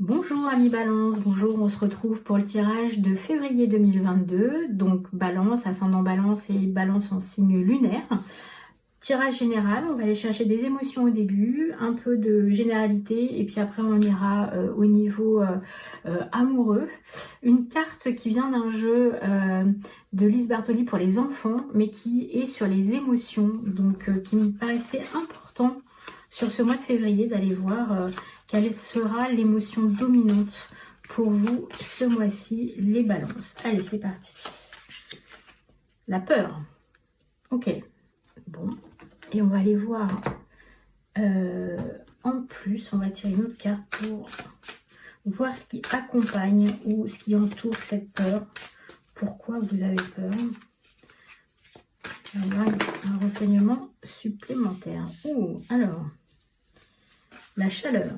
Bonjour amis Balance, bonjour, on se retrouve pour le tirage de février 2022, donc Balance, ascendant Balance et Balance en signe lunaire. Tirage général, on va aller chercher des émotions au début, un peu de généralité et puis après on ira au niveau amoureux. Une carte qui vient d'un jeu de Lise Bartoli pour les enfants, mais qui est sur les émotions, donc qui me paraissait important sur ce mois de février d'aller voir quelle sera l'émotion dominante pour vous ce mois-ci, les balances. Allez, c'est parti. La peur. Ok. Bon. Et on va aller voir. En plus, on va tirer une autre carte pour voir ce qui accompagne ou ce qui entoure cette peur. Pourquoi vous avez peur. On va un renseignement supplémentaire. Oh, alors. La chaleur.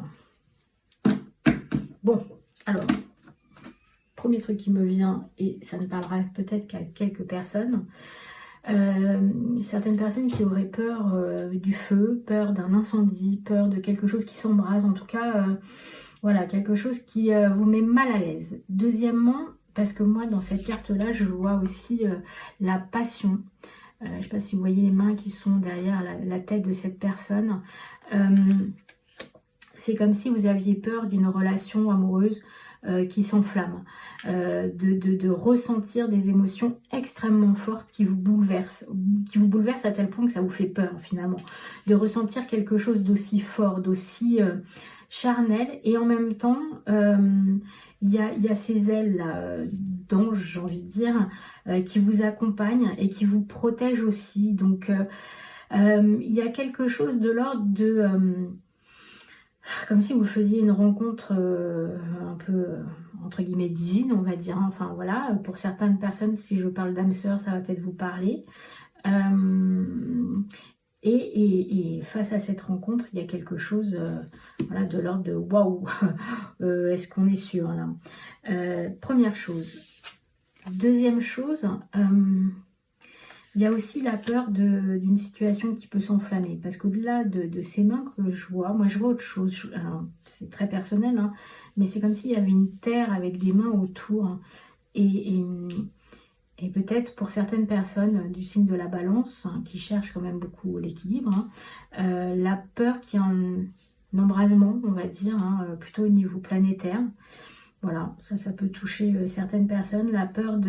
Bon, alors, premier truc qui me vient, et ça ne parlera peut-être qu'à quelques personnes, certaines personnes qui auraient peur du feu, peur d'un incendie, peur de quelque chose qui s'embrase, en tout cas, voilà, quelque chose qui vous met mal à l'aise. Deuxièmement, parce que moi, dans cette carte-là, je vois aussi la passion. Je ne sais pas si vous voyez les mains qui sont derrière la tête de cette personne. C'est comme si vous aviez peur d'une relation amoureuse qui s'enflamme, de ressentir des émotions extrêmement fortes qui vous bouleversent à tel point que ça vous fait peur finalement, de ressentir quelque chose d'aussi fort, d'aussi charnel, et en même temps, il y a ces ailes d'ange, j'ai envie de dire, qui vous accompagnent et qui vous protègent aussi. Donc, il y a quelque chose de l'ordre de... comme si vous faisiez une rencontre un peu, entre guillemets, divine, on va dire. Enfin, voilà, pour certaines personnes, si je parle d'âme sœur, ça va peut-être vous parler. Et face à cette rencontre, il y a quelque chose voilà, de l'ordre de « waouh !» Est-ce qu'on est sûr là? Première chose. Deuxième chose... il y a aussi la peur d'une situation qui peut s'enflammer. Parce qu'au-delà de ces mains que je vois, moi je vois autre chose. Alors, c'est très personnel, hein, mais c'est comme s'il y avait une terre avec des mains autour. Hein, et peut-être pour certaines personnes du signe de la balance, hein, qui cherchent quand même beaucoup l'équilibre, hein, la peur qu'il y ait un embrasement, on va dire, hein, plutôt au niveau planétaire. Voilà, ça peut toucher certaines personnes. La peur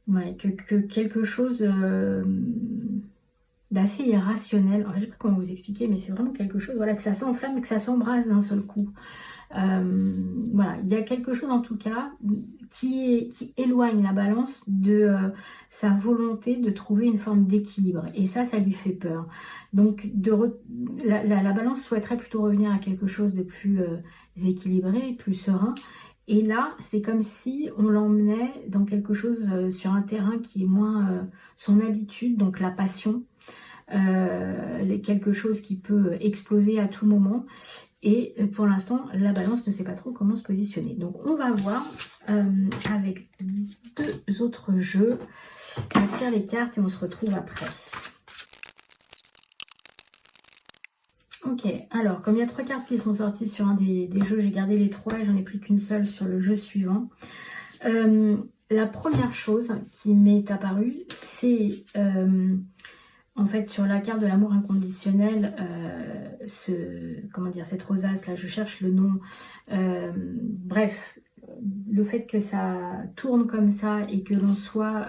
ouais, que quelque chose d'assez irrationnel. Alors, je ne sais pas comment vous expliquer, mais c'est vraiment quelque chose, voilà, que ça s'enflamme et que ça s'embrase d'un seul coup. Voilà, il y a quelque chose en tout cas qui éloigne la balance de sa volonté de trouver une forme d'équilibre. Et ça lui fait peur. Donc la balance souhaiterait plutôt revenir à quelque chose de plus équilibré, plus serein. Et là, c'est comme si on l'emmenait dans quelque chose sur un terrain qui est moins son habitude, donc la passion, quelque chose qui peut exploser à tout moment. Et pour l'instant, la balance ne sait pas trop comment se positionner. Donc on va voir avec deux autres jeux. On tire les cartes et on se retrouve après. Ok, alors comme il y a 3 cartes qui sont sorties sur un des jeux, j'ai gardé les 3 et j'en ai pris qu'une seule sur le jeu suivant. La première chose qui m'est apparue, c'est en fait sur la carte de l'amour inconditionnel, comment dire, cette rosace là, je cherche le nom, bref, le fait que ça tourne comme ça et que l'on soit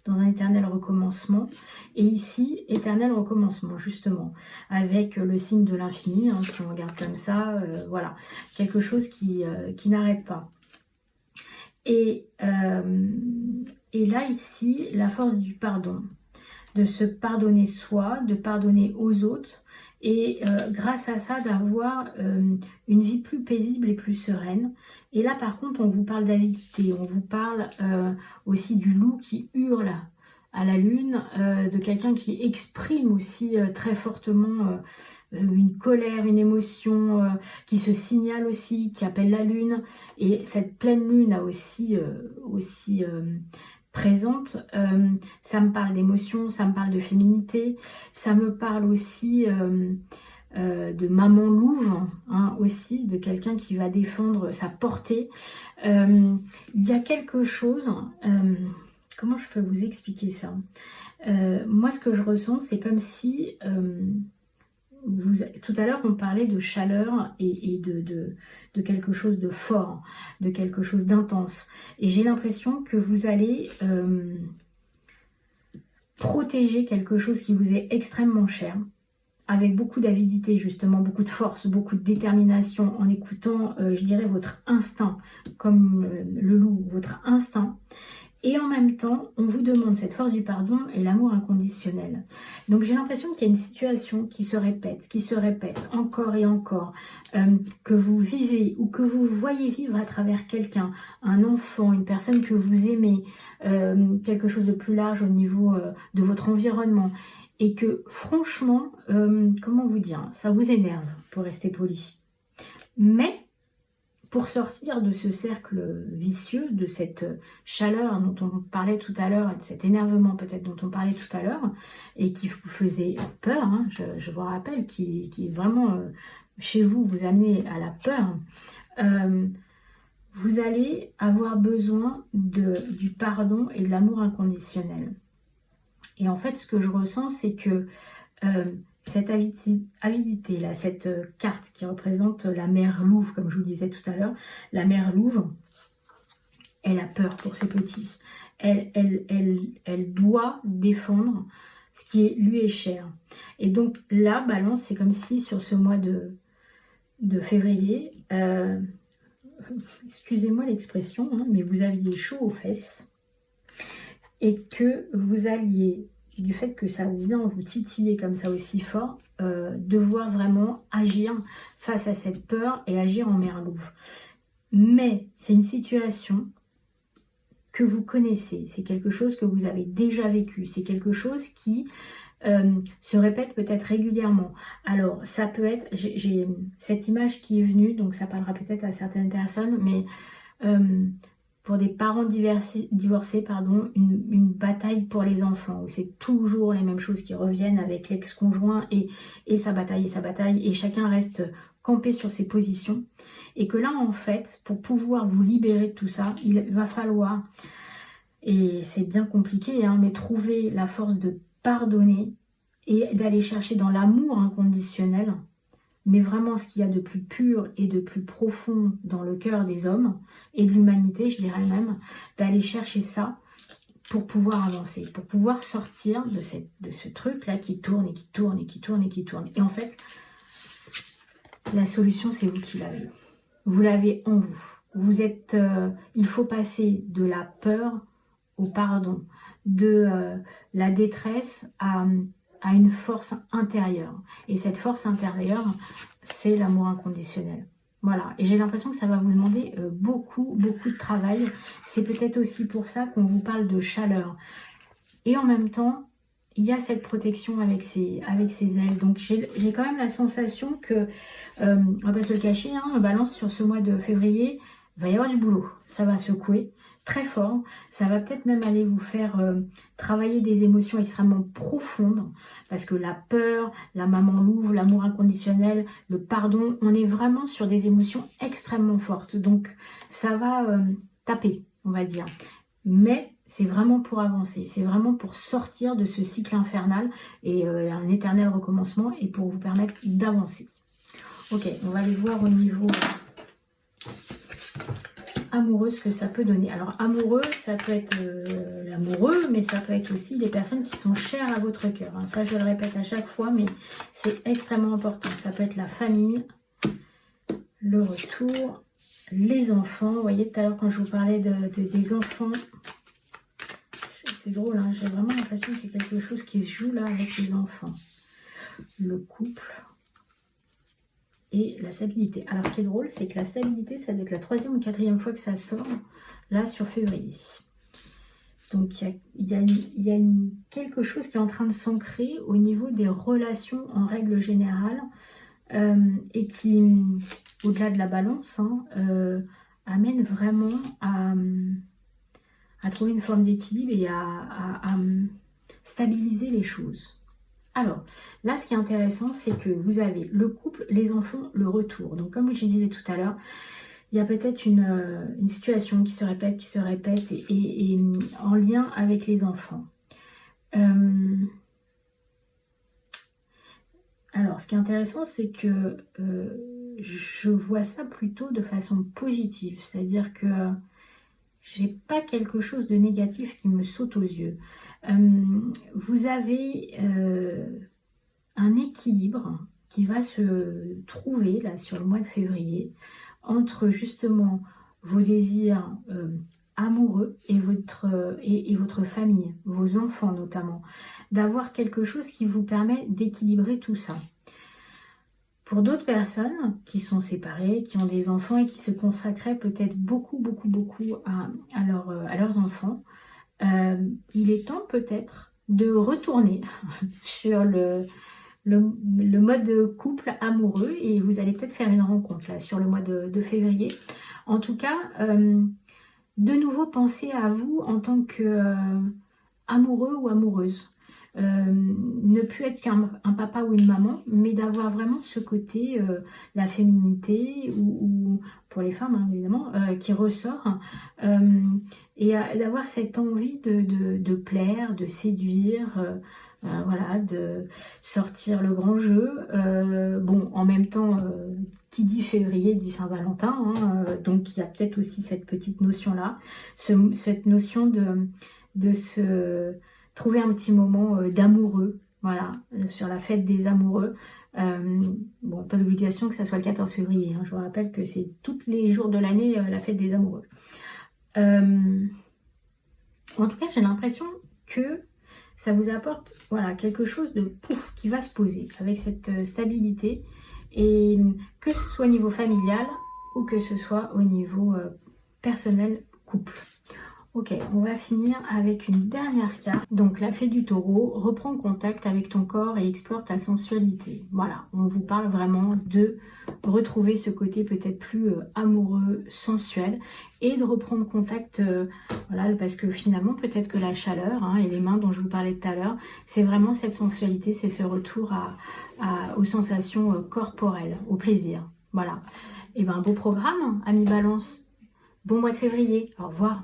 dans un éternel recommencement, et ici, éternel recommencement justement, avec le signe de l'infini, hein, si on regarde comme ça, voilà, quelque chose qui n'arrête pas. Et là ici, la force du pardon, de se pardonner soi, de pardonner aux autres, et grâce à ça d'avoir une vie plus paisible et plus sereine. Et là par contre on vous parle d'avidité, on vous parle aussi du loup qui hurle à la lune, de quelqu'un qui exprime aussi très fortement une colère, une émotion, qui se signale aussi, qui appelle la lune. Et cette pleine lune a aussi présente, ça me parle d'émotion, ça me parle de féminité, ça me parle aussi de maman louve, hein, aussi, de quelqu'un qui va défendre sa portée. Il y a quelque chose, comment je peux vous expliquer ça? Moi, ce que je ressens, c'est comme si, tout à l'heure, on parlait de chaleur et de quelque chose de fort, de quelque chose d'intense. Et j'ai l'impression que vous allez protéger quelque chose qui vous est extrêmement cher, avec beaucoup d'avidité justement, beaucoup de force, beaucoup de détermination, en écoutant, je dirais, votre instinct, comme le loup, votre instinct. Et en même temps, on vous demande cette force du pardon et l'amour inconditionnel. Donc j'ai l'impression qu'il y a une situation qui se répète encore et encore, que vous vivez ou que vous voyez vivre à travers quelqu'un, un enfant, une personne que vous aimez, quelque chose de plus large au niveau de votre environnement. Et que franchement, comment vous dire, ça vous énerve, pour rester poli. Mais pour sortir de ce cercle vicieux, de cette chaleur dont on parlait tout à l'heure, et de cet énervement peut-être dont on parlait tout à l'heure, et qui vous faisait peur, hein, je vous rappelle, qui vraiment, chez vous, vous amenez à la peur, vous allez avoir besoin du pardon et de l'amour inconditionnel. Et en fait, ce que je ressens, c'est que cette avidité, là, cette carte qui représente la mère louve, comme je vous disais tout à l'heure, la mère louve, elle a peur pour ses petits. Elle doit défendre ce qui lui est cher. Et donc là, Balance, c'est comme si sur ce mois de février, excusez-moi l'expression, hein, mais vous aviez chaud aux fesses et que vous alliez, du fait que ça vient vous titiller comme ça aussi fort, devoir vraiment agir face à cette peur et agir en mère louve. Mais c'est une situation que vous connaissez, c'est quelque chose que vous avez déjà vécu, c'est quelque chose qui se répète peut-être régulièrement. Alors ça peut être, j'ai cette image qui est venue, donc ça parlera peut-être à certaines personnes, mais pour des parents divorcés, pardon, une bataille pour les enfants, où c'est toujours les mêmes choses qui reviennent avec l'ex-conjoint et ça bataille, et chacun reste campé sur ses positions. Et que là, en fait, pour pouvoir vous libérer de tout ça, il va falloir, et c'est bien compliqué, hein, mais trouver la force de pardonner et d'aller chercher dans l'amour inconditionnel, mais vraiment ce qu'il y a de plus pur et de plus profond dans le cœur des hommes et de l'humanité, je dirais même, d'aller chercher ça pour pouvoir avancer, pour pouvoir sortir de ce truc-là qui tourne et qui tourne et qui tourne et qui tourne. Et en fait, la solution, c'est vous qui l'avez. Vous l'avez en vous. Vous êtes, il faut passer de la peur au pardon, de la détresse à une force intérieure. Et cette force intérieure, c'est l'amour inconditionnel. Voilà. Et j'ai l'impression que ça va vous demander beaucoup de travail. C'est peut-être aussi pour ça qu'on vous parle de chaleur. Et en même temps, il y a cette protection avec ses ailes. Donc j'ai quand même la sensation que, on va pas se le cacher, hein, Balance, sur ce mois de février, il va y avoir du boulot. Ça va secouer très fort, ça va peut-être même aller vous faire travailler des émotions extrêmement profondes, parce que la peur, la maman louve, l'amour inconditionnel, le pardon, on est vraiment sur des émotions extrêmement fortes, donc ça va taper, on va dire, mais c'est vraiment pour avancer, c'est vraiment pour sortir de ce cycle infernal et un éternel recommencement, et pour vous permettre d'avancer. Ok, on va aller voir au niveau amoureux, ce que ça peut donner. Alors amoureux, ça peut être l'amoureux, mais ça peut être aussi des personnes qui sont chères à votre cœur, hein. Ça, je le répète à chaque fois, mais c'est extrêmement important. Ça peut être la famille, le retour, les enfants. Vous voyez, tout à l'heure, quand je vous parlais des enfants, c'est drôle, hein, j'ai vraiment l'impression qu'il y a quelque chose qui se joue là avec les enfants. Le couple et la stabilité. Alors, ce qui est drôle, c'est que la stabilité, ça doit être la 3e ou 4e fois que ça sort, là, sur février. Donc, il y a quelque chose qui est en train de s'ancrer au niveau des relations en règle générale, et qui, au-delà de la balance, hein, amène vraiment à trouver une forme d'équilibre et à stabiliser les choses. Alors, là, ce qui est intéressant, c'est que vous avez le couple, les enfants, le retour. Donc, comme je disais tout à l'heure, il y a peut-être une situation qui se répète, et en lien avec les enfants. Alors, ce qui est intéressant, c'est que je vois ça plutôt de façon positive. C'est-à-dire que j'ai pas quelque chose de négatif qui me saute aux yeux. Vous avez un équilibre qui va se trouver là sur le mois de février entre justement vos désirs amoureux et votre famille, vos enfants notamment, d'avoir quelque chose qui vous permet d'équilibrer tout ça. Pour d'autres personnes qui sont séparées, qui ont des enfants et qui se consacraient peut-être beaucoup à leurs enfants, il est temps peut-être de retourner sur le mode couple amoureux et vous allez peut-être faire une rencontre là sur le mois de février. En tout cas, de nouveau penser à vous en tant que amoureux ou amoureuse. Ne plus être qu'un papa ou une maman, mais d'avoir vraiment ce côté, la féminité, ou pour les femmes hein, évidemment, qui ressort, et d'avoir cette envie de plaire, de séduire, voilà, de sortir le grand jeu. Bon, en même temps, qui dit février dit Saint-Valentin, hein, donc il y a peut-être aussi cette petite notion-là, cette notion de se trouver un petit moment d'amoureux, voilà, sur la fête des amoureux. Bon, pas d'obligation que ça soit le 14 février, hein, je vous rappelle que c'est tous les jours de l'année la fête des amoureux. En tout cas, j'ai l'impression que ça vous apporte voilà, quelque chose de pouf qui va se poser avec cette stabilité, et que ce soit au niveau familial ou que ce soit au niveau personnel, couple. Ok, on va finir avec une dernière carte. Donc la fée du taureau, reprends contact avec ton corps et explore ta sensualité. Voilà, on vous parle vraiment de retrouver ce côté peut-être plus amoureux, sensuel, et de reprendre contact, voilà, parce que finalement peut-être que la chaleur hein, et les mains dont je vous parlais tout à l'heure, c'est vraiment cette sensualité, c'est ce retour aux sensations corporelles, au plaisir. Voilà, et ben beau programme, amis Balance. Bon mois de février, au revoir.